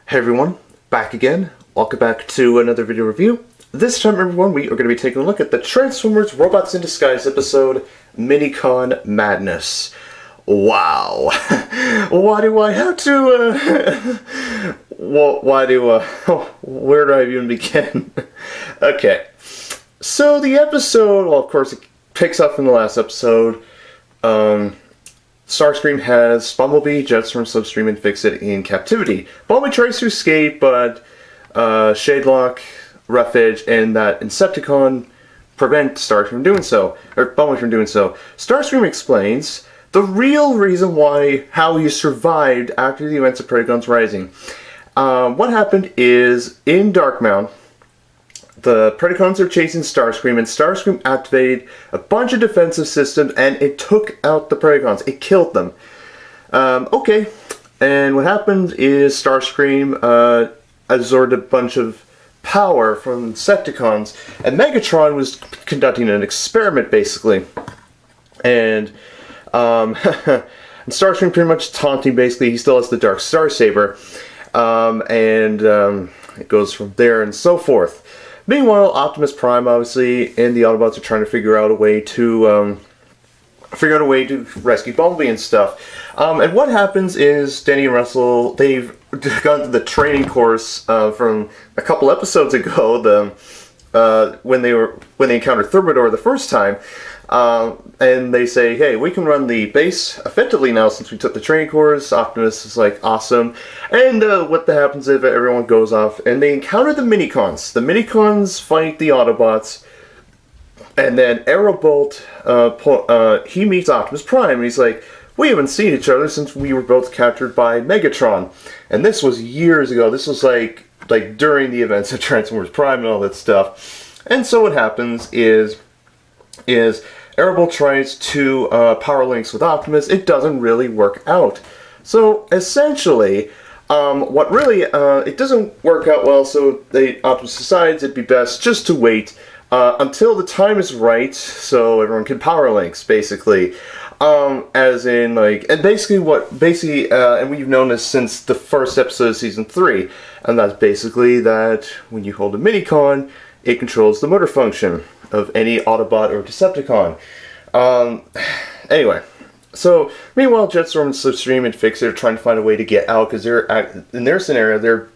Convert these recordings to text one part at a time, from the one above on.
Hey everyone, back again. Welcome back to another video review. This time everyone, we are going to be taking a look at the Transformers Robots in Disguise episode, MiniCon Madness. Wow. Why do I have to, where do I even begin? Okay. So the episode, well of course it picks up from the last episode. Starscream has Bumblebee, Jetstorm, Slipstream, and Fix-It in captivity. Bumblebee tries to escape, but Shadelock, Roughage, and that Insecticon prevent Starscream from doing so, or Bumblebee from doing so. Starscream explains the real reason how he survived after the events of Predacons Rising. What happened is, in Darkmount, the Predacons are chasing Starscream, and Starscream activated a bunch of defensive systems, and it took out the Predacons. It killed them. Okay, and what happened is Starscream absorbed a bunch of power from Insecticons, and Megatron was conducting an experiment, basically. And Starscream pretty much taunting, basically. He still has the Dark Starsaber, it goes from there and so forth. Meanwhile, Optimus Prime, obviously, and the Autobots are trying to figure out a way to rescue Bumblebee and stuff. And what happens is Danny and Russell, they've gone to the training course from a couple episodes ago, when they encountered Thermidor the first time. And they say, hey, we can run the base effectively now since we took the training course. Optimus is like, awesome. And what happens if everyone goes off and they encounter the MiniCons. The MiniCons fight the Autobots. And then Aerobolt, he meets Optimus Prime. And he's like, we haven't seen each other since we were both captured by Megatron. And this was years ago. This was like during the events of Transformers Prime and all that stuff. And so what happens is Aerobolt tries to power links with Optimus. It doesn't really work out. So essentially, it doesn't work out well. So Optimus decides it'd be best just to wait until the time is right, so everyone can power links, basically. And we've known this since the first episode of season 3, and that's basically that when you hold a MiniCon, it controls the motor function of any Autobot or Decepticon. Anyway, so meanwhile, Jetstorm and Slipstream and Fix-It are trying to find a way to get out because in their scenario they're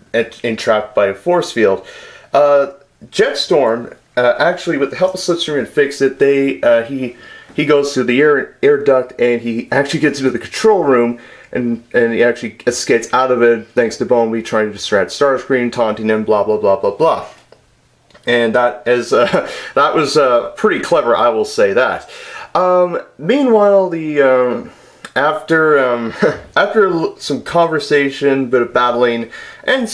entrapped by a force field. Jetstorm, actually, with the help of Slipstream and Fix-It, he goes through the air duct and he actually gets into the control room and he actually escapes out of it thanks to Bumblebee trying to distract Starscream, taunting him, blah blah blah blah blah. And that was pretty clever, I will say that. Meanwhile, after some conversation, bit of battling, and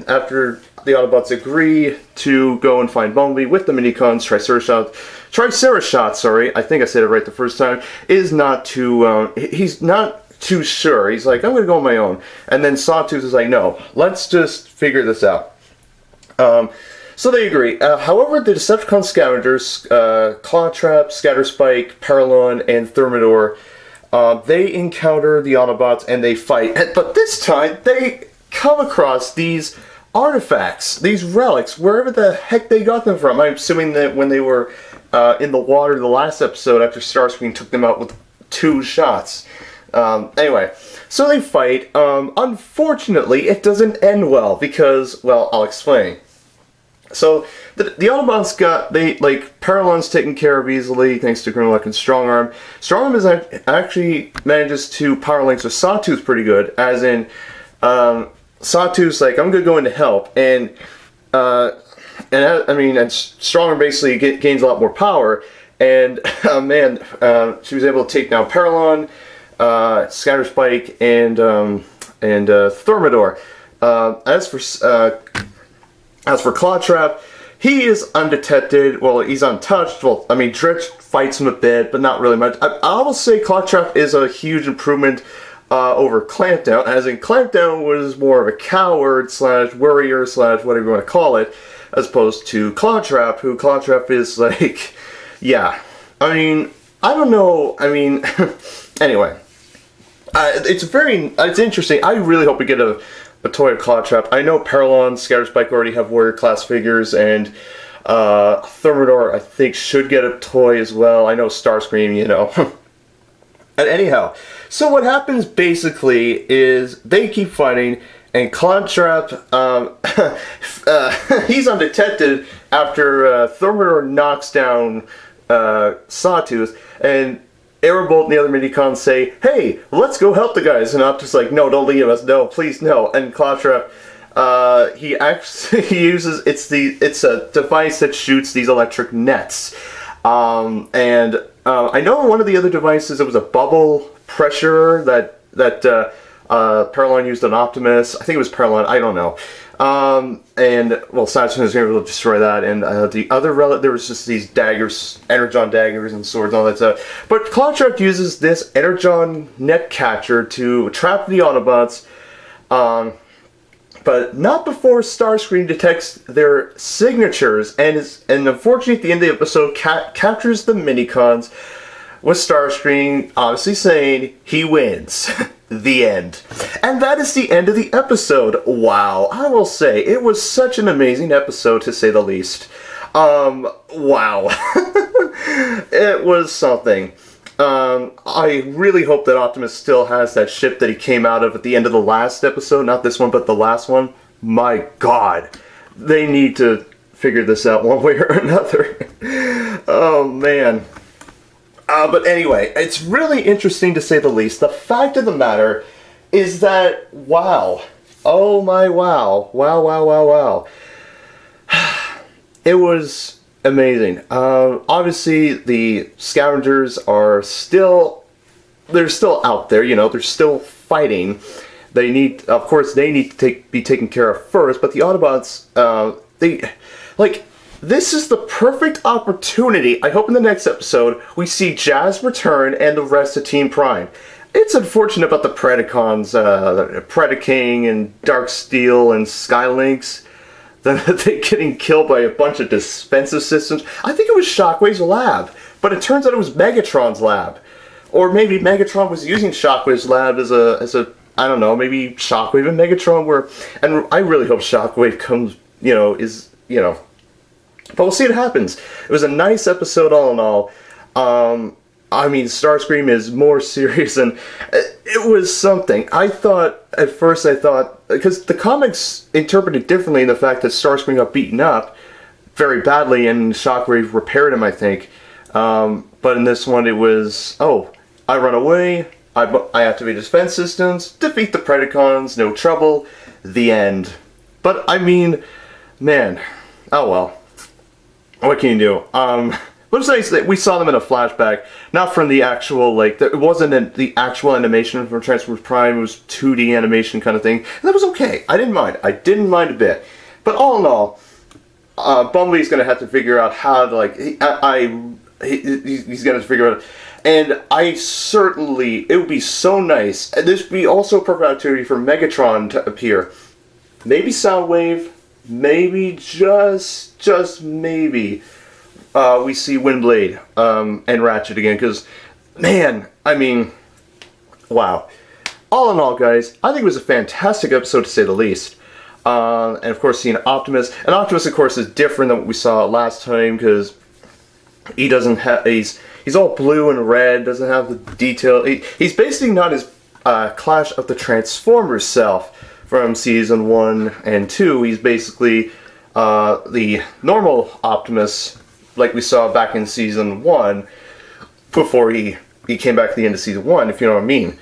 after the Autobots agree to go and find Bumblebee with the MiniCons, Triceratops, sorry, I think I said it right the first time, is not too, he's not too sure. He's like, I'm gonna go on my own. And then Sawtooth is like, no, let's just figure this out. So they agree. However, the Decepticon scavengers, Clawtrap, Scatterspike, Paralon, and Thermidor, they encounter the Autobots and they fight. But this time, they come across these artifacts, these relics, wherever the heck they got them from. I'm assuming that when they were in the water the last episode after Starscream took them out with 2 shots. Anyway, so they fight. Unfortunately, it doesn't end well because, well, I'll explain. So, the Autobots Paralon's taken care of easily thanks to Grimlock and Strongarm. Strongarm actually manages to power links with Sawtooth pretty good, as in, Sawtooth's like, I'm gonna go in to help, and Strongarm basically gains a lot more power, and, she was able to take down Paralon, Scatterspike, and Thermidor. As for Clawtrap, he is undetected. Well, he's untouched. Well, I mean, Dretch fights him a bit, but not really much. I will say Clawtrap is a huge improvement over Clampdown, as in Clampdown was more of a coward / worrier / whatever you want to call it, as opposed to Clawtrap, who Clawtrap is like, yeah. I mean, I don't know. I mean, anyway. It's interesting. I really hope we get a a toy of Clawtrap. I know Paralon, Scatterspike already have Warrior class figures, and Thermidor, I think, should get a toy as well. I know Starscream, you know. And anyhow, so what happens basically is they keep fighting, and Clawtrap, he's undetected after Thermidor knocks down Sawtooth, and Aerobolt and the other Minicons say, "Hey, let's go help the guys." And Optimus like, "No, don't leave us. No, please, no." And Clawtrap, he actually uses it's a device that shoots these electric nets, and I know one of the other devices, it was a bubble pressure that Paralon used on Optimus. I think it was Paralon. I don't know. And well, Saturn is able to destroy that, and the other relic, there was just these daggers, Energon daggers and swords and all that stuff. But Clawtrap uses this Energon net catcher to trap the Autobots, but not before Starscream detects their signatures, and unfortunately at the end of the episode captures the Minicons, with Starscream obviously saying he wins. The end. And that is the end of the episode. Wow. I will say, it was such an amazing episode, to say the least. Wow. It was something. I really hope that Optimus still has that ship that he came out of at the end of the last episode. Not this one, but the last one. My God. They need to figure this out one way or another. Oh, man. But anyway, it's really interesting, to say the least. The fact of the matter is that, wow. Oh my wow. Wow, wow, wow, wow. It was amazing. Obviously, the scavengers are still, they're still out there, you know, they're still fighting. They need, of course, they need to be taken care of first, but the Autobots, this is the perfect opportunity. I hope in the next episode we see Jazz return and the rest of Team Prime. It's unfortunate about the Predacons, Predaking and Darksteel and Skylynx, that they're getting killed by a bunch of defensive systems. I think it was Shockwave's lab, but it turns out it was Megatron's lab. Or maybe Megatron was using Shockwave's lab as a I don't know, maybe Shockwave and Megatron were, and I really hope Shockwave comes, but we'll see what happens. It was a nice episode all in all. I mean, Starscream is more serious, and it was something. At first I thought, because the comics interpreted differently in the fact that Starscream got beaten up very badly and Shockwave repaired him, I think. But in this one it was, oh, I run away, I activate defense systems, defeat the Predacons, no trouble, the end. But, I mean, man, oh well. What can you do? But it's nice that we saw them in a flashback, not from the actual, it wasn't the actual animation from Transformers Prime, it was 2D animation kind of thing, and that was okay. I didn't mind. I didn't mind a bit. But all in all, Bumblebee's gonna have to figure out how to, he's gonna figure out, and it would be so nice, and this would be also a perfect opportunity for Megatron to appear. Maybe Soundwave, maybe just maybe we see Windblade and Ratchet again, because, man, I mean, wow. All in all, guys, I think it was a fantastic episode, to say the least. And of course, seeing Optimus, and Optimus, of course, is different than what we saw last time, because he doesn't have, he's all blue and red, doesn't have the detail. He's basically not his Clash of the Transformers self from Season 1 and 2. He's basically the normal Optimus, like we saw back in Season 1, before he came back at the end of Season 1, if you know what I mean.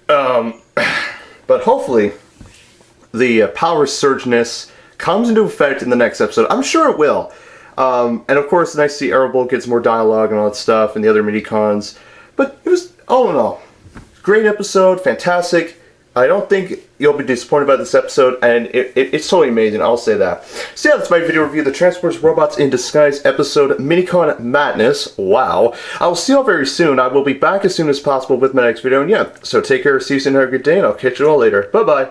But hopefully, the power surgeness comes into effect in the next episode. I'm sure it will. And of course, nice to see Aerobolt gets more dialogue and all that stuff, and the other Minicons. But it was, all in all, great episode, fantastic. I don't think you'll be disappointed by this episode, and it's totally amazing, I'll say that. So yeah, that's my video review of the Transformers Robots in Disguise episode, MiniCon Madness. Wow. I will see you all very soon. I will be back as soon as possible with my next video, and yeah, so take care, see you soon, have a good day, and I'll catch you all later. Bye-bye.